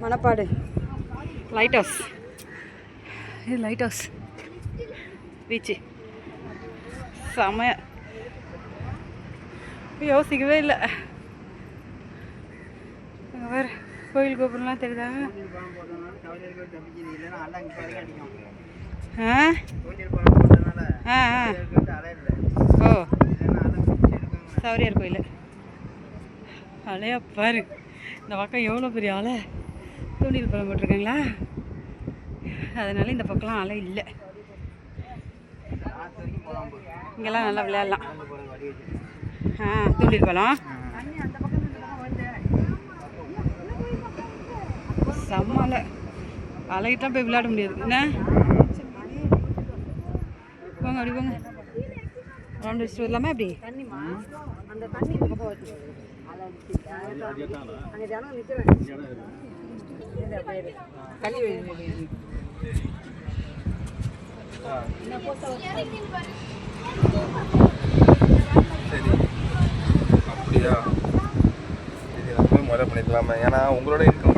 Manapad lighthouse. இது lighthouse beach. செமைய யோசிக்கவே இல்லை. அங்கே வேறு கோயில் கோபுரம்லாம் தெரியுதா? ஆ ஆ ஆ ஓ சௌரியார் கோயில் அலையா பாரு. இந்த பக்கம் எவ்வளோ பெரிய அலை. தூண்டில் பழம் போட்டிருக்காங்களா, அதனால இந்த பக்கம்லாம் அலை இல்லை. இங்கெல்லாம் நல்லா விளையாடலாம். தூண்டில் பழம் செம்ம அலை. அலைகிட்டலாம் போய் விளையாட முடியாது என்ன. போங்க அப்படி போங்க. ரவுண்ட் அடிச்சுட்டு வரலாமா அப்படி? அந்த தண்ணி சரி அப்படியா? சரி நம்ம முறை பண்ணிக்கலாமா? ஏன்னா உங்களோட இன்கம்